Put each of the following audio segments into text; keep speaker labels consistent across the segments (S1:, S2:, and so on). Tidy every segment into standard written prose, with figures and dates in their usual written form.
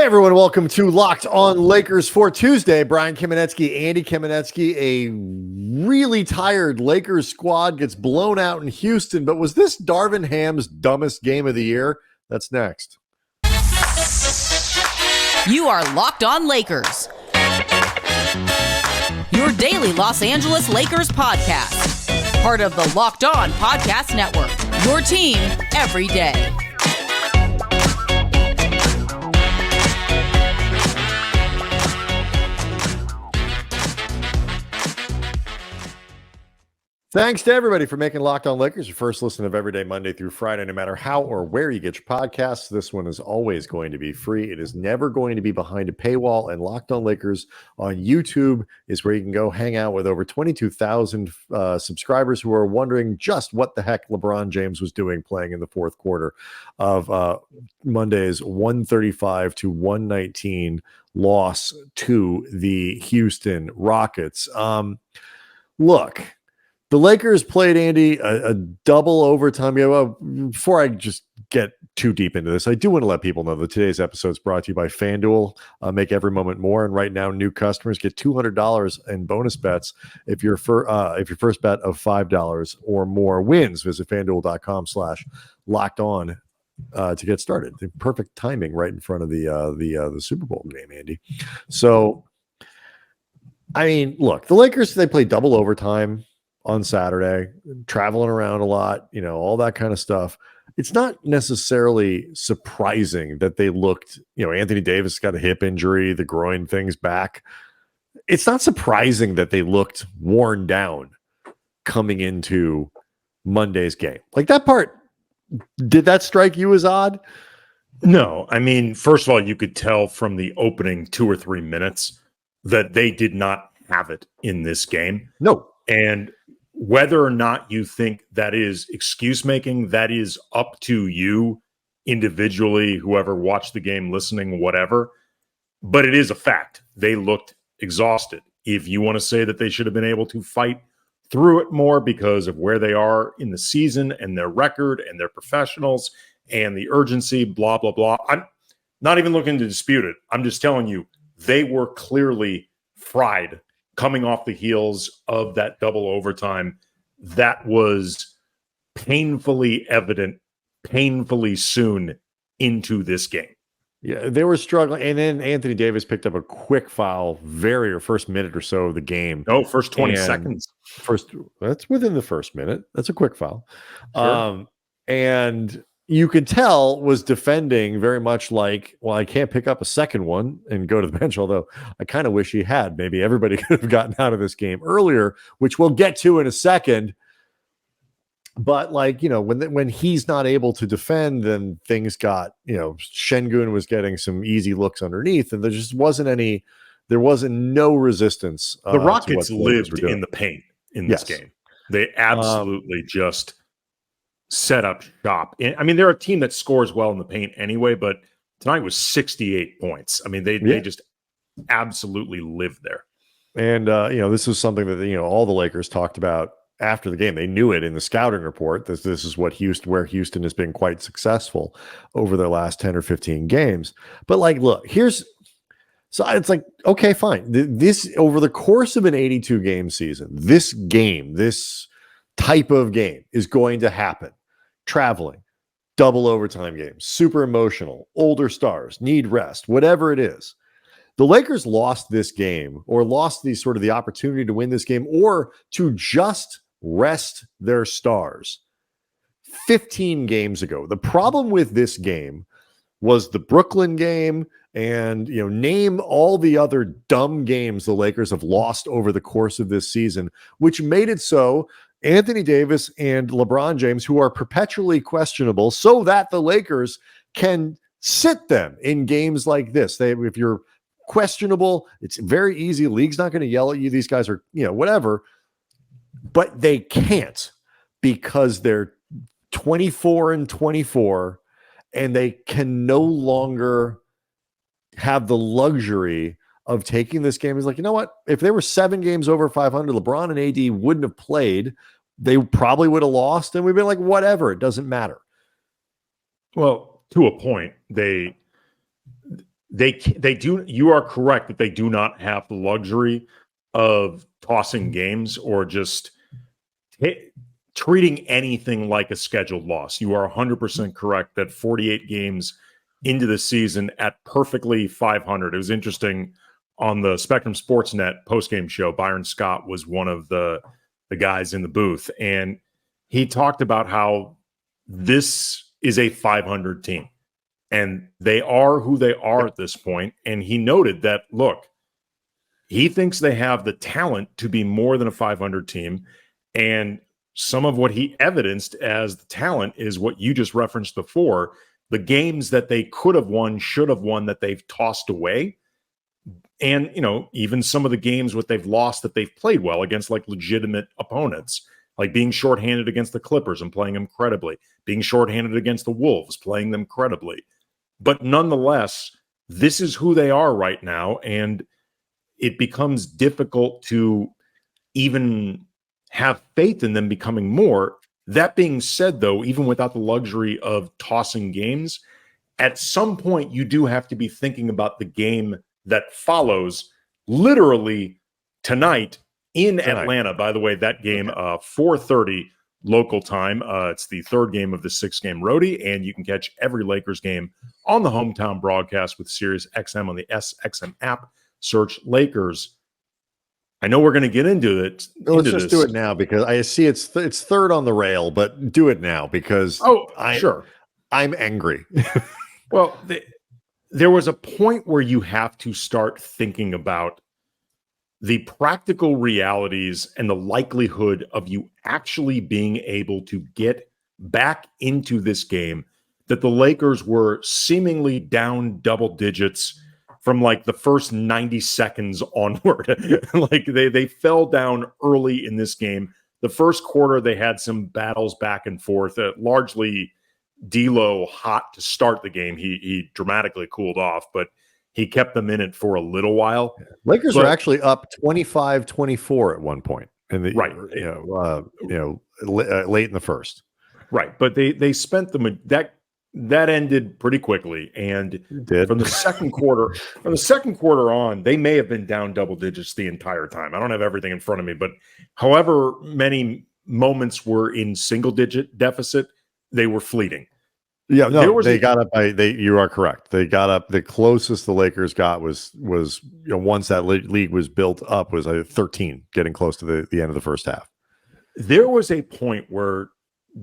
S1: Hey everyone, welcome to Locked On Lakers for Tuesday. Brian Kamenetsky, Andy Kamenetsky. A really tired Lakers squad gets blown out in Houston, but was this Darvin Ham's dumbest game of the year? That's next.
S2: You are Locked On Lakers, your daily Los Angeles Lakers podcast. Part of the Locked On Podcast Network, your team every day.
S1: Thanks to everybody for making Locked On Lakers your first listen of every day, Monday through Friday, no matter how or where you get your podcasts. This one is always going to be free. It is never going to be behind a paywall, and Locked On Lakers on YouTube is where you can go hang out with over 22,000 subscribers who are wondering just what the heck LeBron James was doing playing in the fourth quarter of Monday's 135-119 loss to the Houston Rockets. Look, the Lakers played, Andy, a double overtime game. Well, before I just get too deep into this, I do want to let people know that today's episode is brought to you by FanDuel. Make every moment more. And right now, new customers get $200 in bonus bets if your first bet of $5 or more wins. Visit FanDuel.com/locked-on to get started. The perfect timing right in front of the Super Bowl game, Andy. So, I mean, look, the Lakers, they played double overtime on Saturday, traveling around a lot, all that kind of stuff. It's not necessarily surprising that they looked, Anthony Davis got a hip injury, the groin thing's back. It's not surprising that they looked worn down coming into Monday's game. Like, that part, did that strike you as odd?
S3: No. I mean, first of all, you could tell from the opening 2 or 3 minutes that they did not have it in this game.
S1: No.
S3: And whether or not you think that is excuse making, that is up to you individually, whoever watched the game, listening, whatever. But it is a fact. They looked exhausted. If you want to say that they should have been able to fight through it more because of where they are in the season and their record and their professionals and the urgency, blah, blah, blah. I'm not even looking to dispute it. I'm just telling you, they were clearly fried coming off the heels of that double overtime. That was painfully evident, painfully soon into this game.
S1: Yeah, they were struggling. And then Anthony Davis picked up a quick foul, first minute or so of the game.
S3: No, first 20 seconds.
S1: That's within the first minute. That's a quick foul.
S3: Sure.
S1: And you could tell was defending very much like, well, I can't pick up a second one and go to the bench, although I kind of wish he had. Maybe everybody could have gotten out of this game earlier, which we'll get to in a second. But when he's not able to defend, then things got, Şengün was getting some easy looks underneath, and there wasn't no resistance.
S3: The Rockets lived in the paint in this game. They absolutely just set up shop. I mean, they're a team that scores well in the paint anyway, but tonight was 68 points. I mean, they just absolutely lived there.
S1: And, this is something that, all the Lakers talked about after the game. They knew it in the scouting report. This is where Houston has been quite successful over their last 10 or 15 games. But look, so it's like, okay, fine. This over the course of an 82 game season, this type of game is going to happen. Traveling, double overtime games, super emotional, older stars, need rest, whatever it is. The Lakers lost this game, or lost the opportunity to win this game, or to just rest their stars 15 games ago. The problem with this game was the Brooklyn game, and name all the other dumb games the Lakers have lost over the course of this season, which made it so Anthony Davis and LeBron James, who are perpetually questionable, so that the Lakers can sit them in games like this. If you're questionable, it's very easy. League's not going to yell at you. These guys are, whatever. But they can't, because they're 24-24, and they can no longer have the luxury of taking this game. Is like, you know what? If they were 7 games over 500, LeBron and AD wouldn't have played. They probably would have lost, and we've been like, whatever, it doesn't matter.
S3: Well, to a point, they do. You are correct that they do not have the luxury of tossing games or just treating anything like a scheduled loss. You are 100% correct that 48 games into the season at perfectly 500. It was interesting on the Spectrum Sportsnet postgame show. Byron Scott was one of the guys in the booth, and he talked about how this is a 500 team, and they are who they are at this point. And he noted that, look, he thinks they have the talent to be more than a 500 team, and some of what he evidenced as the talent is what you just referenced before, the games that they could have won, should have won, that they've tossed away. And, even some of the games what they've lost that they've played well against like legitimate opponents, like being shorthanded against the Clippers and playing them credibly, being shorthanded against the Wolves, playing them credibly. But nonetheless, this is who they are right now. And it becomes difficult to even have faith in them becoming more. That being said, though, even without the luxury of tossing games, at some point you do have to be thinking about the game that follows, literally tonight in Atlanta. By the way, that game, 4:30 local time. It's the third game of the 6-game roadie, and you can catch every Lakers game on the hometown broadcast with Sirius XM on the SXM app. Search Lakers. I know we're going to get into it.
S1: Let's just do it now because I see it's third on the rail, but do it now because
S3: sure,
S1: I'm angry.
S3: Well, there was a point where you have to start thinking about the practical realities and the likelihood of you actually being able to get back into this game that the Lakers were seemingly down double digits from like the first 90 seconds onward. Like they fell down early in this game. The first quarter, they had some battles back and forth, largely D'Lo hot to start the game. He dramatically cooled off, but he kept them in it for a little while.
S1: Lakers were actually up 25-24 at one point in the late in the first.
S3: Right, but they spent that ended pretty quickly, and from the second quarter on, they may have been down double digits the entire time. I don't have everything in front of me, but however many moments were in single digit deficit, they were fleeting.
S1: Yeah, no, they got up by you are correct. They got up. The closest the Lakers got was once that league was built up was 13, getting close to the end of the first half.
S3: There was a point where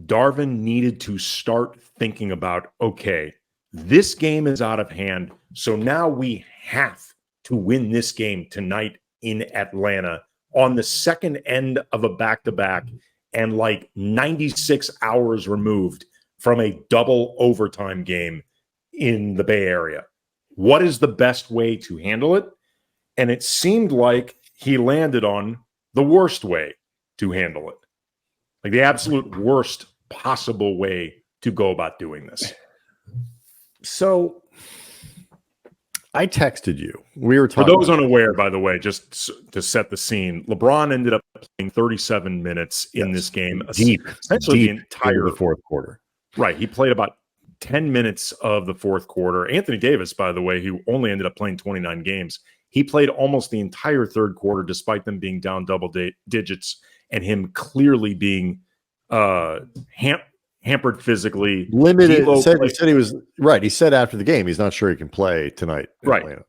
S3: Darvin needed to start thinking about, okay, this game is out of hand, so now we have to win this game tonight in Atlanta on the second end of a back-to-back and like 96 hours removed from a double overtime game in the Bay Area. What is the best way to handle it? And it seemed like he landed on the worst way to handle it. Like the absolute worst possible way to go about doing this.
S1: So I texted you. We were talking.
S3: For those unaware, by the way, just to set the scene, LeBron ended up playing 37 minutes in this game. Essentially the entire
S1: fourth quarter.
S3: Right. He played about 10 minutes of the fourth quarter. Anthony Davis, by the way, who only ended up playing 29 games, he played almost the entire third quarter, despite them being down double digits and him clearly being hampered physically.
S1: Limited. Said he was right. He said after the game, he's not sure he can play tonight.
S3: Right.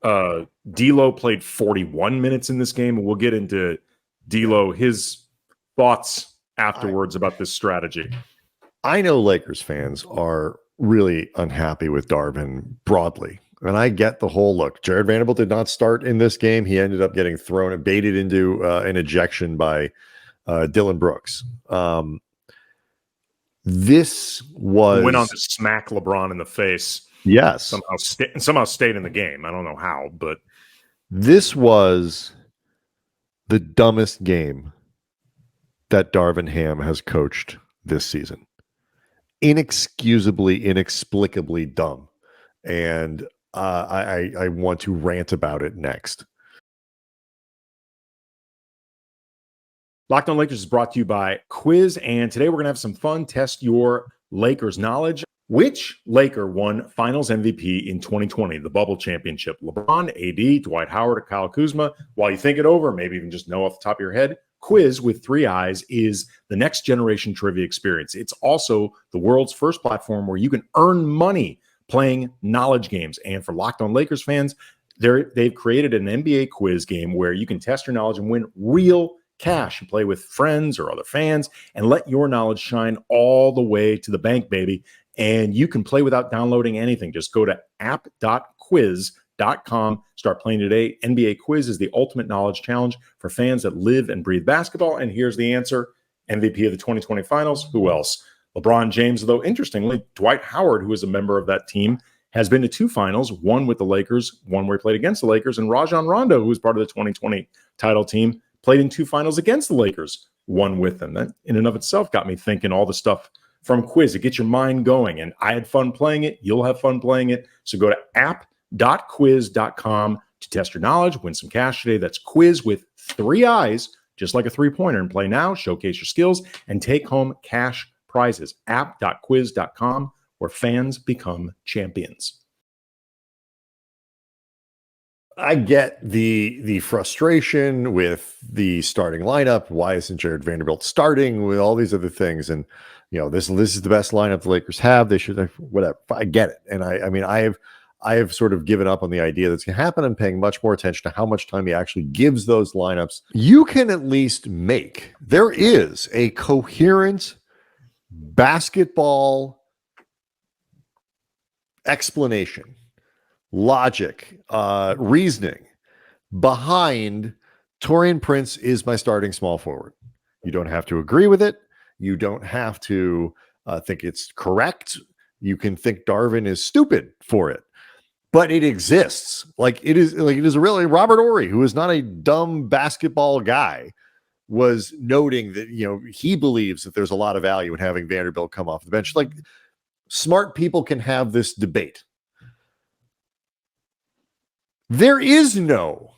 S3: D'Lo played 41 minutes in this game. And we'll get into D'Lo, his thoughts afterwards about this strategy.
S1: I know Lakers fans are really unhappy with Darvin broadly. And I get the whole look. Jared Vanderbilt did not start in this game. He ended up getting thrown and baited into an ejection by Dylan Brooks. This was
S3: went on to smack LeBron in the face.
S1: Yes,
S3: somehow stayed in the game. I don't know how, but
S1: this was the dumbest game that Darvin Ham has coached this season. Inexplicably dumb, and I want to rant about it next.
S3: Locked On Lakers is brought to you by Quiz, and today we're going to have some fun. Test your Lakers knowledge. Which Laker won Finals MVP in 2020, the bubble championship? LeBron, AD, Dwight Howard, or Kyle Kuzma? While you think it over, maybe even just know off the top of your head, Quiz with 3 eyes is the next generation trivia experience. It's also the world's first platform where you can earn money playing knowledge games. And for Locked On Lakers fans, they've created an NBA quiz game where you can test your knowledge and win real cash. You play with friends or other fans and let your knowledge shine all the way to the bank, baby. And you can play without downloading anything. Just go to app.quiz.com. Start playing today. NBA Quiz is the ultimate knowledge challenge for fans that live and breathe basketball. And here's the answer. MVP of the 2020 finals. Who else? LeBron James, though interestingly, Dwight Howard, who is a member of that team, has been to 2 finals, one with the Lakers, one where he played against the Lakers, and Rajon Rondo, who was part of the 2020 title team, played in 2 finals against the Lakers, one with them. That in and of itself got me thinking all the stuff from Quiz. It gets your mind going, and I had fun playing it. You'll have fun playing it. So go to app.quiz.com to test your knowledge, win some cash today. That's Quiz with 3 eyes, just like a 3-pointer, and play now, showcase your skills, and take home cash prizes. App.quiz.com, where fans become champions.
S1: I get the frustration with the starting lineup. Why isn't Jared Vanderbilt starting with all these other things? And this is the best lineup the Lakers have. They should, whatever. I get it. And I mean, I have sort of given up on the idea that's going to happen. I'm paying much more attention to how much time he actually gives those lineups. You can at least there is a coherent basketball explanation, logic, reasoning behind Taurean Prince is my starting small forward. You don't have to agree with it. You don't have to think it's correct. You can think Darvin is stupid for it, but it exists. It is a really Robert Ory, who is not a dumb basketball guy, was noting that he believes that there's a lot of value in having Vanderbilt come off the bench. Smart people can have this debate. There is no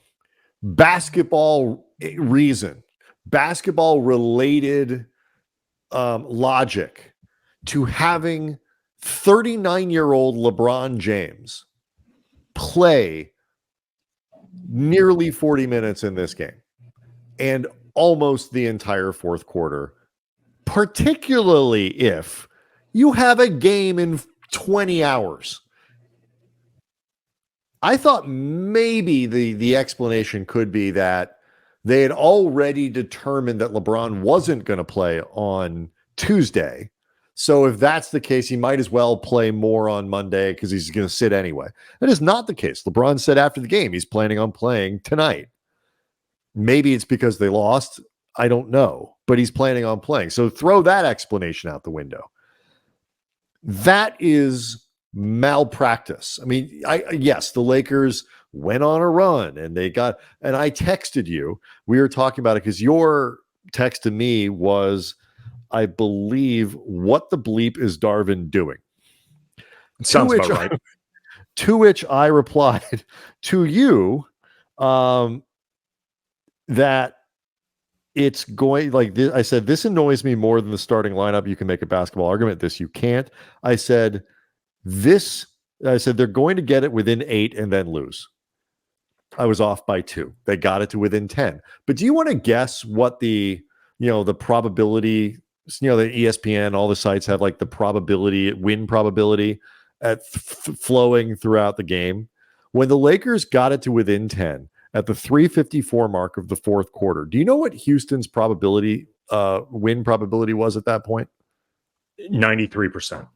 S1: basketball reason, basketball related logic to having 39-year-old LeBron James play nearly 40 minutes in this game and almost the entire fourth quarter, particularly if you have a game in 20 hours. I thought maybe the explanation could be that they had already determined that LeBron wasn't going to play on Tuesday. So if that's the case, he might as well play more on Monday because he's going to sit anyway. That is not the case. LeBron said after the game he's planning on playing tonight. Maybe it's because they lost. I don't know. But he's planning on playing. So throw that explanation out the window. That is malpractice. I mean, yes, the Lakers went on a run and I texted you. We were talking about it because your text to me was, I believe, what the bleep is Darvin doing?
S3: Sounds about right.
S1: To which I replied to you that it's going like this. I said, this annoys me more than the starting lineup. You can make a basketball argument. This you can't. I said, they're going to get it within 8 and then lose. I was off by 2. They got it to within 10. But do you want to guess what the probability, the ESPN, all the sites have like the win probability at flowing throughout the game? When the Lakers got it to within 10 at the 3:54 mark of the fourth quarter, do you know what Houston's win probability was at that point?
S3: 93%.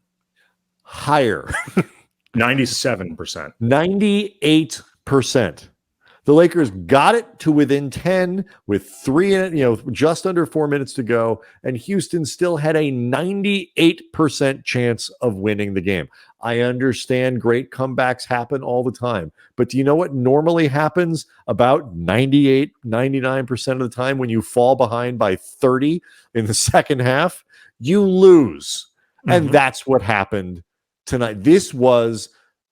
S1: Higher.
S3: 97%.
S1: 98%. The Lakers got it to within 10 with just under 4 minutes to go, and Houston still had a 98% chance of winning the game. I understand great comebacks happen all the time, but do you know what normally happens about 98, 99% of the time when you fall behind by 30 in the second half? You lose. Mm-hmm. And that's what happened tonight. This was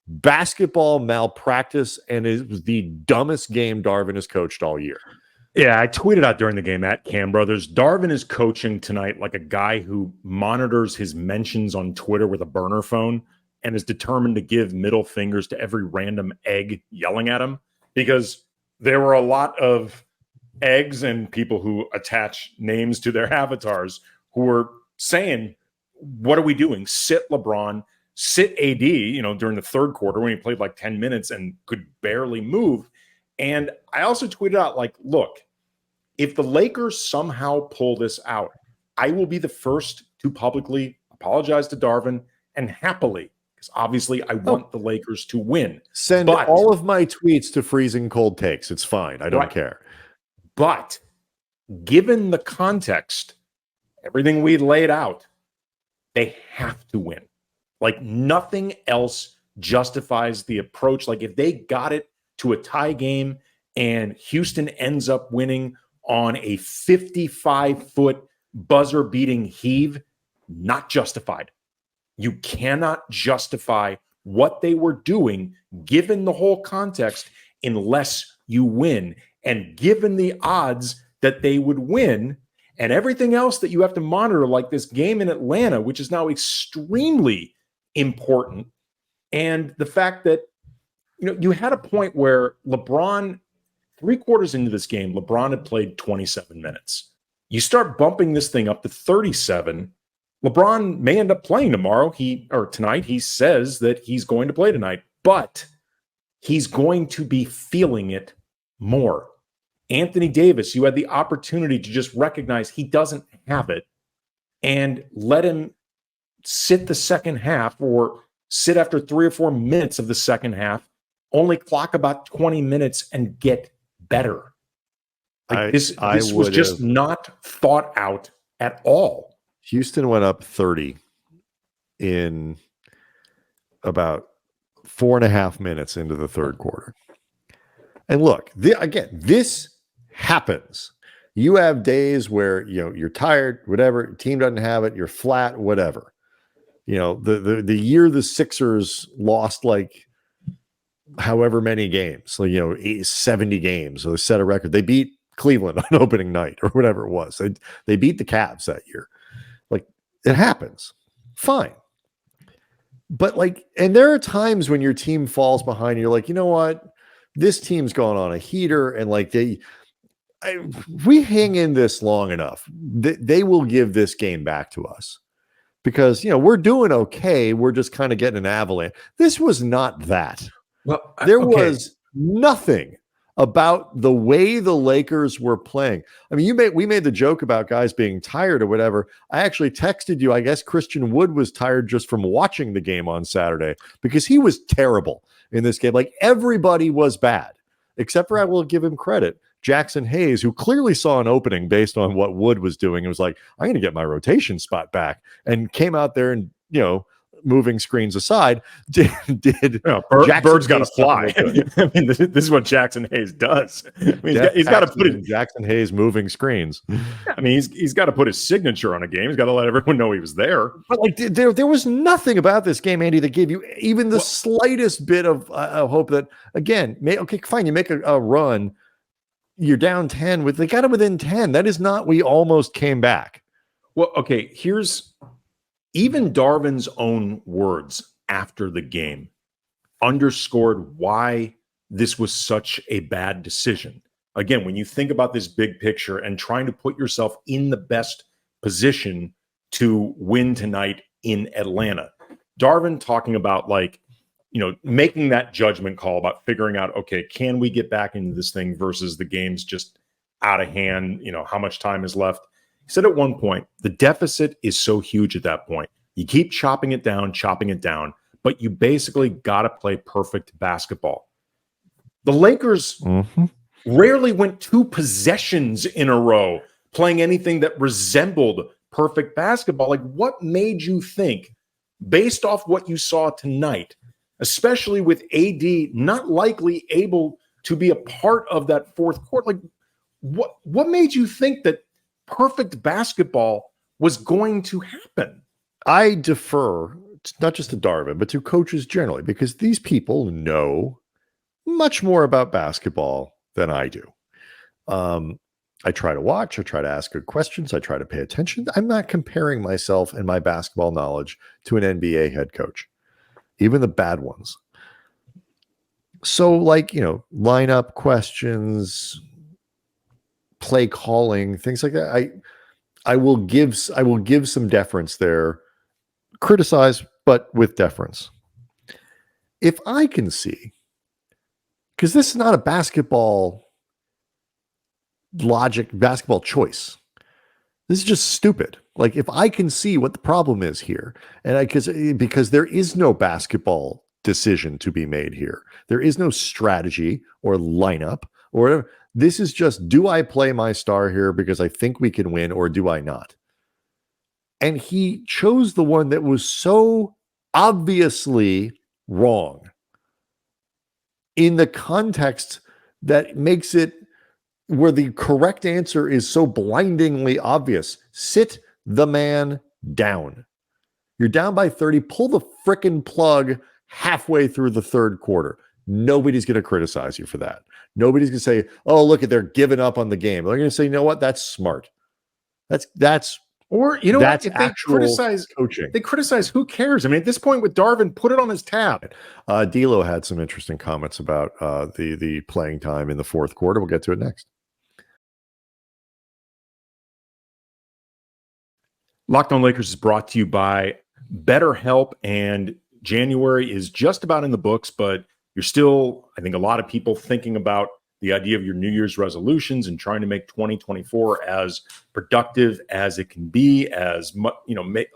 S1: basketball malpractice, and it was the dumbest game Darvin has coached all year.
S3: Yeah, I tweeted out during the game at Cam Brothers. Darvin is coaching tonight like a guy who monitors his mentions on Twitter with a burner phone and is determined to give middle fingers to every random egg yelling at him, because there were a lot of eggs and people who attach names to their avatars who were saying, what are we doing? Sit LeBron, sit AD, during the third quarter when he played like 10 minutes and could barely move. And I also tweeted out, like, look, if the Lakers somehow pull this out, I will be the first to publicly apologize to Darvin, and happily, because obviously I want the Lakers to win.
S1: Send all of my tweets to freezing cold takes. It's fine. I don't care.
S3: But given the context, everything we laid out, they have to win. Like, nothing else justifies the approach. Like, if they got it to a tie game and Houston ends up winning on a 55-foot buzzer-beating heave, not justified. You cannot justify what they were doing given the whole context unless you win. And given the odds that they would win and everything else that you have to monitor, like this game in Atlanta, which is now extremely important, and the fact that you had a point where LeBron, 3 quarters into this game, LeBron had played 27 minutes. You start bumping this thing up to 37. LeBron may end up playing tonight. He says that he's going to play tonight, but he's going to be feeling it more. Anthony Davis, you had the opportunity to just recognize he doesn't have it and let him sit the second half, or sit after 3 or 4 minutes of the second half, only clock about 20 minutes and get better. Like, this was just not thought out at all.
S1: Houston went up 30 in about 4.5 minutes into the third quarter. And look, again, this happens. You have days where you're tired, whatever, team doesn't have it, you're flat, whatever. The year the Sixers lost like however many games, so 70 games, so they set a record. They beat Cleveland on opening night or whatever it was. They beat the Cavs that year. Like, it happens. Fine. But and there are times when your team falls behind, you're like, you know what? This team's going on a heater, and we hang in this long enough, they will give this game back to us, because we're doing okay. We're just kind of getting an avalanche. This was not that.
S3: Well,
S1: there was nothing about the way the Lakers were playing. I mean, we made the joke about guys being tired or whatever. I actually texted you. I guess Christian Wood was tired just from watching the game on Saturday, because he was terrible in this game. Like, everybody was bad, except for, I will give him credit, Jackson Hayes, who clearly saw an opening based on what Wood was doing. It was like, I'm going to get my rotation spot back, and came out there and, moving screens aside,
S3: Bird's got to fly. I mean, this is what Jackson Hayes does. I mean, he's got to put it.
S1: Jackson Hayes moving screens.
S3: I mean, he's got to put his signature on a game. He's got to let everyone know he was there.
S1: But there was nothing about this game, Andy, that gave you even the slightest bit of hope that, again, okay, fine, you make a run, you're down 10 they got it within 10. That is not, we almost came back.
S3: Well, okay, here's even Darvin's own words after the game underscored why this was such a bad decision. Again, when you think about this big picture and trying to put yourself in the best position to win tonight in Atlanta, Darvin talking about making that judgment call about figuring out, okay, can we get back into this thing versus the game's just out of hand? How much time is left? He said at one point, the deficit is so huge at that point. You keep chopping it down, but you basically got to play perfect basketball. The Lakers rarely went 2 possessions in a row playing anything that resembled perfect basketball. Like, what made you think, based off what you saw tonight, especially with AD not likely able to be a part of that fourth quarter, like, what made you think that perfect basketball was going to happen?
S1: I defer not just to Darvin, but to coaches generally, because these people know much more about basketball than I do. I try to watch, I try to ask good questions, I try to pay attention. I'm not comparing myself and my basketball knowledge to an NBA head coach, even the bad ones. So, like, lineup questions, play calling, things like that. I will give some deference there, criticize, but with deference. If I can see, because this is not a basketball logic, basketball choice. This is just stupid. Like, if I can see what the problem is here, and because there is no basketball decision to be made here, there is no strategy or lineup or whatever. This is just, do I play my star here because I think we can win, or do I not? And he chose the one that was so obviously wrong in the context that makes it where the correct answer is so blindingly obvious. Sit the man down. You're down by 30. Pull the frickin' plug halfway through the third quarter. Nobody's going to criticize you for that. Nobody's going to say, oh, look at, they're giving up on the game. They're going to say, you know what? That's smart. That's
S3: Or, you know what? If they
S1: criticize coaching,
S3: they criticize, who cares? I mean, at this point with Darvin, put it on his tab.
S1: D'Lo had some interesting comments about the playing time in the fourth quarter. We'll get to it next.
S3: Locked On Lakers is brought to you by BetterHelp, and January is just about in the books, but you're still, I think, a lot of people thinking about the idea of your New Year's resolutions and trying to make 2024 as productive as it can be, as much,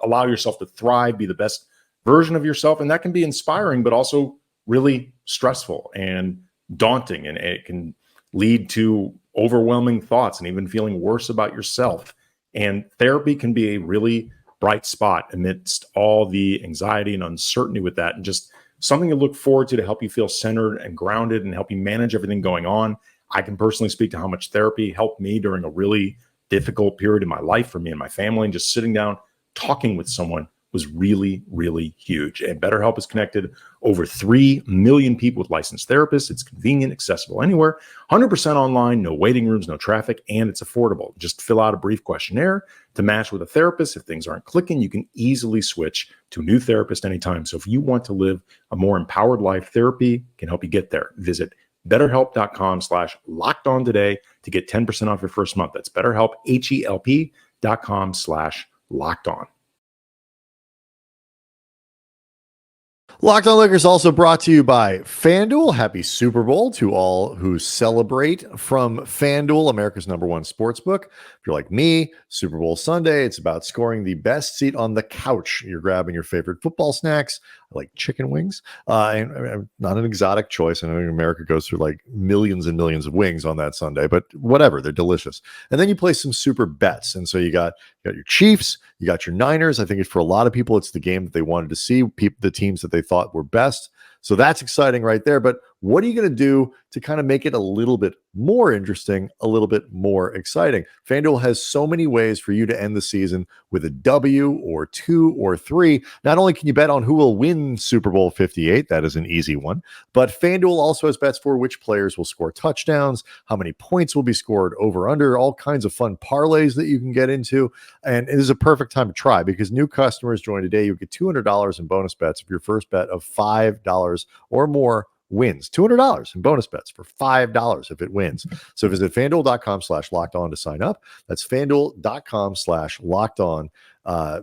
S3: allow yourself to thrive, be the best version of yourself. And that can be inspiring, but also really stressful and daunting. And it can lead to overwhelming thoughts and even feeling worse about yourself. And therapy can be a really bright spot amidst all the anxiety and uncertainty with that, and just something to look forward to help you feel centered and grounded and help you manage everything going on. I can personally speak to how much therapy helped me during a really difficult period in my life for me and my family, and just sitting down, talking with someone was really, really huge. And BetterHelp has connected over 3 million people with licensed therapists. It's convenient, accessible anywhere, 100% online, no waiting rooms, no traffic, and it's affordable. Just fill out a brief questionnaire to match with a therapist. If things aren't clicking, you can easily switch to a new therapist anytime. So if you want to live a more empowered life, therapy can help you get there. Visit BetterHelp.com/lockedon today to get 10% off your first month. That's BetterHelp, HELP.com/lockedon.
S1: Locked On Lakers also brought to you by FanDuel. Happy Super Bowl to all who celebrate from FanDuel, America's #1 sportsbook. If you're like me, Super Bowl Sunday, it's about scoring the best seat on the couch. You're grabbing your favorite football snacks. I like chicken wings. And not an exotic choice. I know America goes through like millions and millions of wings on that Sunday, but whatever, they're delicious. And then you play some super bets. And so you got your Chiefs, you got your Niners. I think for a lot of people, it's the game that they wanted to see, the teams that they thought were best. So that's exciting right there. But what are you going to do to kind of make it a little bit more interesting, a little bit more exciting? FanDuel has so many ways for you to end the season with a W or 2 or 3. Not only can you bet on who will win Super Bowl 58, that is an easy one, but FanDuel also has bets for which players will score touchdowns, how many points will be scored over, under, all kinds of fun parlays that you can get into. And it is a perfect time to try, because new customers join today. You get $200 in bonus bets if your first bet of $5 or more wins. $200 in bonus bets for $5 if it wins. So visit FanDuel.com/lockedon to sign up. That's FanDuel.com/lockedon.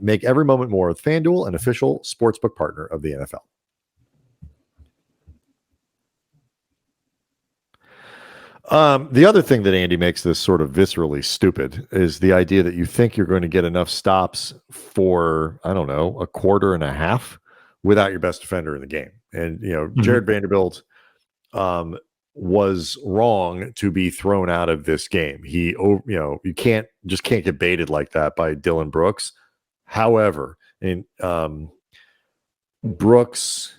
S1: Make every moment more with FanDuel, an official sportsbook partner of the NFL. The other thing that Andy makes this sort of viscerally stupid is the idea that you think you're going to get enough stops for, I don't know, a quarter and a half without your best defender in the game. And, Jared Vanderbilt was wrong to be thrown out of this game. You can't get baited like that by Dylan Brooks. However, Brooks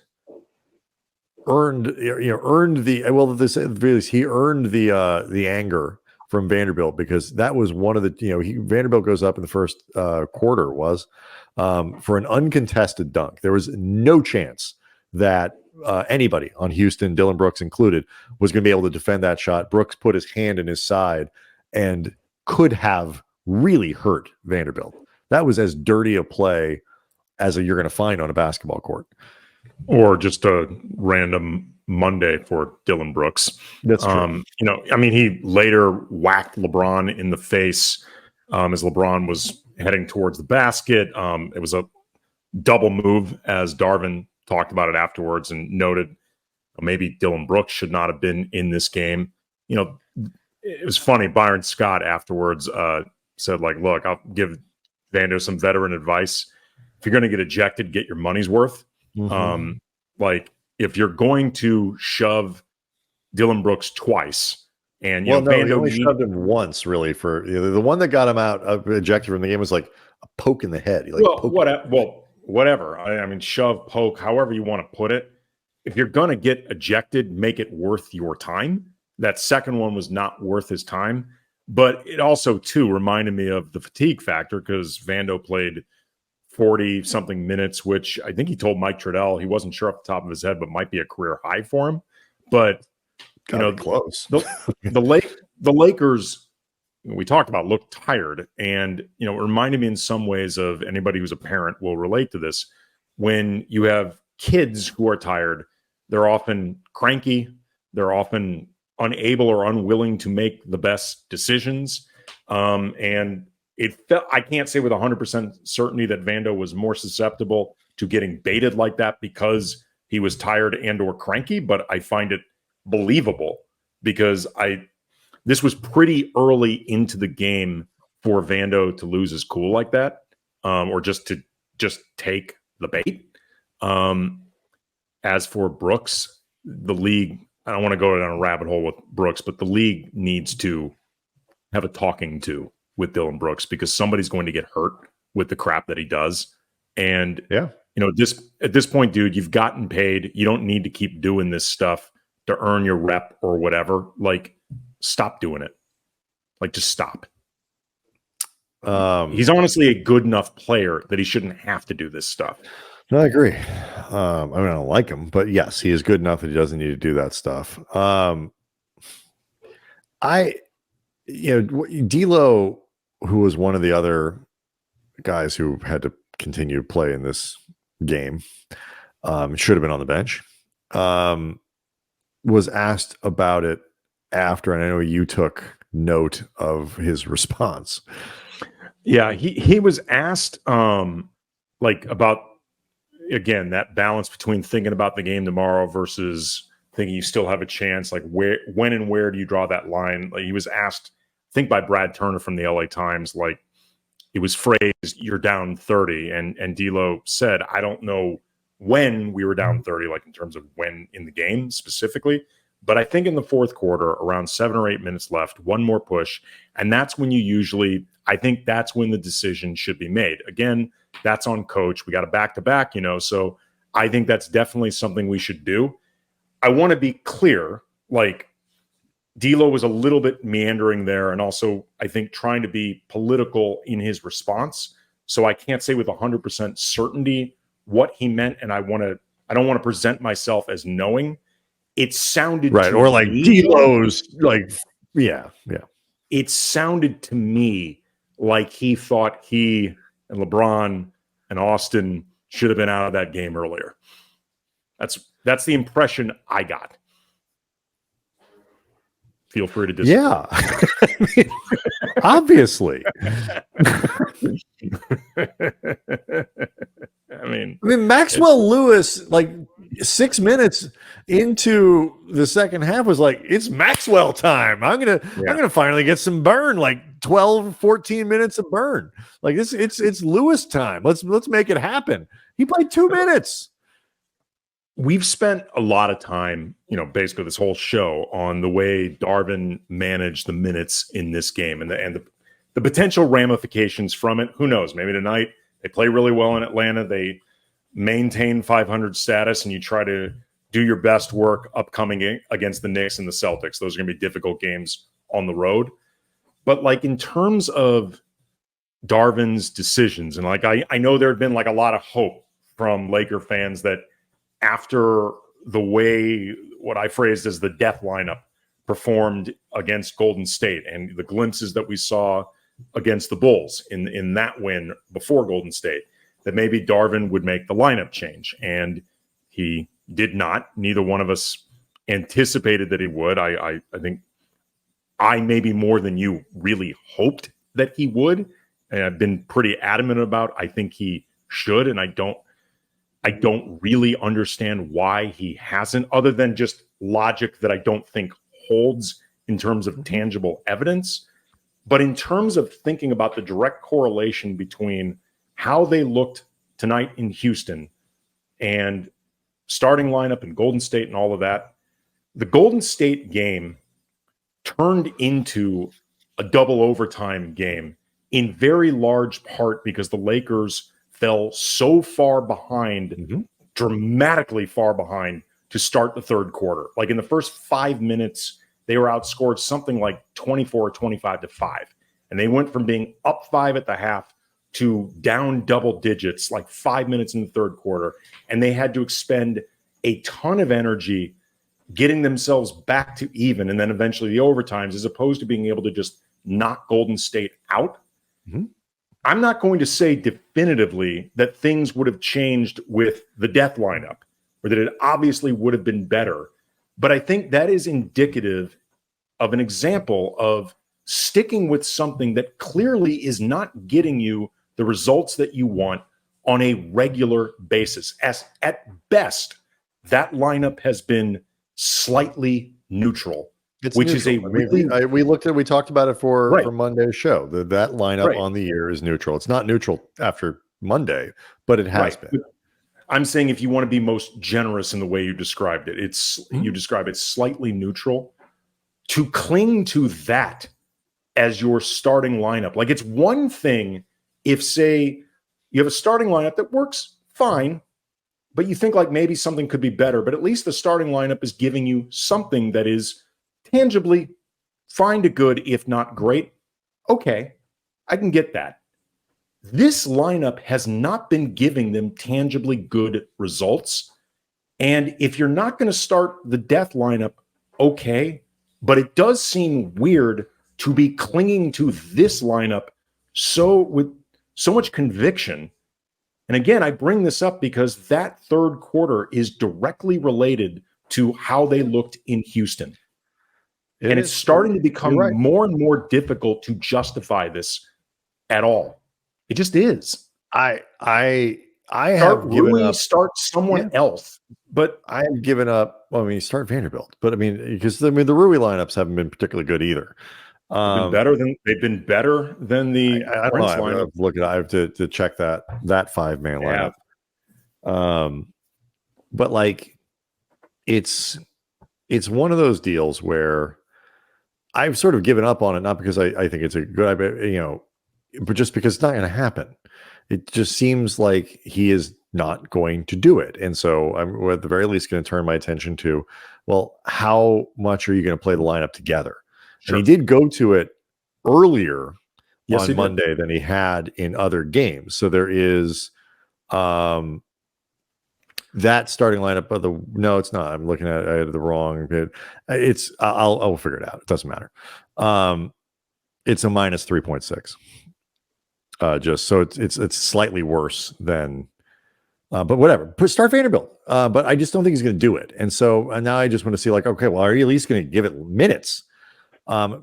S1: earned the anger from Vanderbilt, because that was one of the, Vanderbilt goes up in the first quarter for an uncontested dunk. There was no chance that anybody on Houston, Dylan Brooks included, was going to be able to defend that shot. Brooks put his hand in his side, and could have really hurt Vanderbilt. That was as dirty a play as you're going to find on a basketball court.
S3: Or just a random Monday for Dylan Brooks.
S1: That's true.
S3: He later whacked LeBron in the face as LeBron was heading towards the basket. It was a double move, as Darvin talked about it afterwards and noted maybe Dylan Brooks should not have been in this game. It was funny. Byron Scott afterwards said, like, look, I'll give Vando some veteran advice. If you're going to get ejected, get your money's worth.
S1: Mm-hmm.
S3: If you're going to shove Dylan Brooks twice, and
S1: he only shoved him once, really. For the one that got him out ejected from the game was like a poke in the head.
S3: Whatever. I mean, shove, poke, however you want to put it. If you're going to get ejected, make it worth your time. That second one was not worth his time, but it also too reminded me of the fatigue factor, because Vando played 40 something minutes, which I think he told Mike Trudell, he wasn't sure off the top of his head, but might be a career high for him. But
S1: close.
S3: the Lakers, we talked about, looked tired, and it reminded me in some ways of, anybody who's a parent will relate to this. When you have kids who are tired, they're often cranky, they're often unable or unwilling to make the best decisions, and it felt, I can't say with 100% certainty that Vando was more susceptible to getting baited like that because he was tired and or cranky, but I find it believable, because this was pretty early into the game for Vando to lose his cool like that, or just take the bait. As for Brooks, the league, I don't want to go down a rabbit hole with Brooks, but the league needs to have a talking to with Dylan Brooks, because somebody's going to get hurt with the crap that he does. And at this point, dude, you've gotten paid. You don't need to keep doing this stuff to earn your rep or whatever. Like, stop doing it. Like, just stop. He's honestly a good enough player that he shouldn't have to do this stuff.
S1: No, I agree. I don't like him, but yes, he is good enough that he doesn't need to do that stuff. D'Lo, who was one of the other guys who had to continue to play in this game, should have been on the bench, was asked about it after, and I know you took note of his response.
S3: Yeah, he was asked about, again, that balance between thinking about the game tomorrow versus thinking you still have a chance. Like, when and where do you draw that line? Like, he was asked, I think by Brad Turner from the LA Times, like, it was phrased, you're down 30. And D'Lo said, I don't know when we were down 30, like in terms of when in the game specifically. But I think in the fourth quarter, around 7 or 8 minutes left, one more push. And that's when I think that's when the decision should be made. Again, that's on coach. We got a back-to-back, so I think that's definitely something we should do. I want to be clear, like, D'Lo was a little bit meandering there, and also I think trying to be political in his response. So I can't say with 100% certainty what he meant, and I don't want to present myself as knowing. It sounded
S1: right, or like D'Lo's, like, yeah.
S3: It sounded to me like he thought he and LeBron and Austin should have been out of that game earlier. That's the impression I got. Feel free to disagree.
S1: Yeah. Obviously.
S3: I mean,
S1: Maxwell Lewis, like 6 minutes into the second half, was like, it's Maxwell time. I'm gonna finally get some burn, like 12, 14 minutes of burn. Like, it's Lewis time. Let's make it happen. He played 2 minutes.
S3: We've spent a lot of time, basically this whole show, on the way Darvin managed the minutes in this game and the potential ramifications from it. Who knows? Maybe tonight they play really well in Atlanta. They maintain 500 status, and you try to do your best work upcoming against the Knicks and the Celtics. Those are going to be difficult games on the road. But like, in terms of Darvin's decisions, and like, I know there had been like a lot of hope from Laker fans that after the way what I phrased as the death lineup performed against Golden State and the glimpses that we saw against the Bulls in that win before Golden State, that maybe Darvin would make the lineup change. And he did not. Neither one of us anticipated that he would. I think I maybe more than you really hoped that he would. And I've been pretty adamant about I think he should, and I don't really understand why he hasn't, other than just logic that I don't think holds in terms of tangible evidence. But in terms of thinking about the direct correlation between how they looked tonight in Houston and starting lineup in Golden State and all of that, the Golden State game turned into a double overtime game in very large part because the Lakers fell so far behind, dramatically far behind, to start the third quarter. Like in the first 5 minutes, they were outscored something like 24 or 25 to 5. And they went from being up 5 at the half to down double digits like 5 minutes in the third quarter. And they had to expend a ton of energy getting themselves back to even, and then eventually the overtimes, as opposed to being able to just knock Golden State out. I'm not going to say definitively that things would have changed with the death lineup, or that it obviously would have been better. But I think that is indicative of an example of sticking with something that clearly is not getting you the results that you want on a regular basis. As at best, that lineup has been slightly neutral.
S1: It's
S3: which
S1: neutral.
S3: is a really
S1: we talked about it for
S3: Right.
S1: Monday's show. That lineup
S3: Right.
S1: on the year is neutral. It's not neutral after Monday, but it has
S3: Right.
S1: been.
S3: I'm saying if you want to be most generous in the way you described it, you describe it slightly neutral. To cling to that as your starting lineup, like it's one thing if, say, you have a starting lineup that works fine, but you think like maybe something could be better, but at least the starting lineup is giving you something that is tangibly fine to good, if not great. Okay, I can get that. This lineup has not been giving them tangibly good results. And if you're not going to start the death lineup, okay, but it does seem weird to be clinging to this lineup with so much conviction. And again, I bring this up because that third quarter is directly related to how they looked in Houston. It's starting to become more and more difficult to justify this at all. It just is.
S1: I have given up.
S3: Start someone else, but
S1: I have given up. Well, I mean, start Vanderbilt, but I mean, because the Rui lineups haven't been particularly good either.
S3: They've been better than the
S1: I don't know. I have to check that 5-man lineup. But like, it's one of those deals where I've sort of given up on it, not because I think it's a good idea, but just because it's not going to happen. It just seems like he is not going to do it. And so I'm at the very least going to turn my attention to, well, how much are you going to play the lineup together? Sure. And he did go to it earlier on Monday than he had in other games. So there is that starting lineup. No, it's not. I'm looking at the wrong bit. I'll figure it out. It doesn't matter. It's a minus 3.6. Just so it's slightly worse than, but whatever. Start Vanderbilt. But I just don't think he's going to do it. And so now I just want to see, like, okay, well, are you at least going to give it minutes?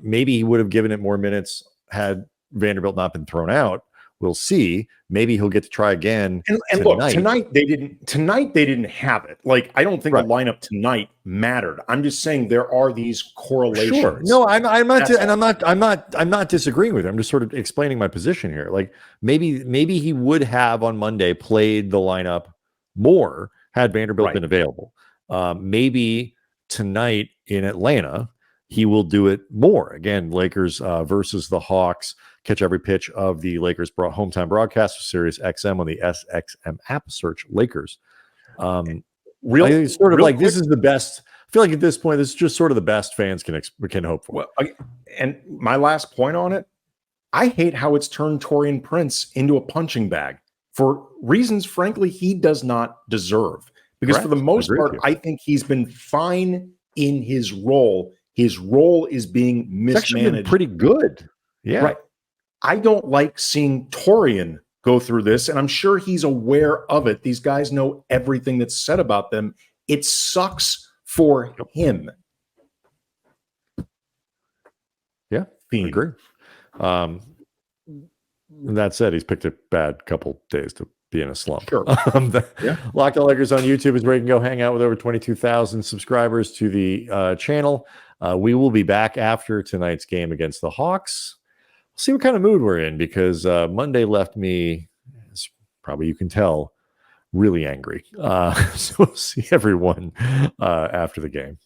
S1: Maybe he would have given it more minutes had Vanderbilt not been thrown out. We'll see. Maybe he'll get to try again.
S3: And look, tonight they didn't have it. Like, I don't think the lineup tonight mattered. I'm just saying there are these correlations.
S1: Sure. No, I'm not disagreeing with him. I'm just sort of explaining my position here. Like maybe he would have on Monday played the lineup more had Vanderbilt been available. Maybe tonight in Atlanta he will do it more. Again, Lakers versus the Hawks. Catch every pitch of the Lakers hometown broadcast of Sirius XM on the SXM app. Search Lakers. This is the best. I feel like at this point, this is just sort of the best fans can hope for.
S3: Well, and my last point on it, I hate how it's turned Taurean Prince into a punching bag for reasons, frankly, he does not deserve. Because for the most part, I think he's been fine in his role His role is being
S1: It's actually been
S3: mismanaged.
S1: pretty good. Yeah.
S3: Right. I don't like seeing Torian go through this, and I'm sure he's aware of it. These guys know everything that's said about them. It sucks for him.
S1: Yeah,
S3: Fiend.
S1: agree. That said, he's picked a bad couple days to be in a slump.
S3: Sure.
S1: Locked On Lakers on YouTube is where you can go hang out with over 22,000 subscribers to the channel. We will be back after tonight's game against the Hawks. We'll see what kind of mood we're in, because Monday left me, as probably you can tell, really angry. So we'll see everyone after the game.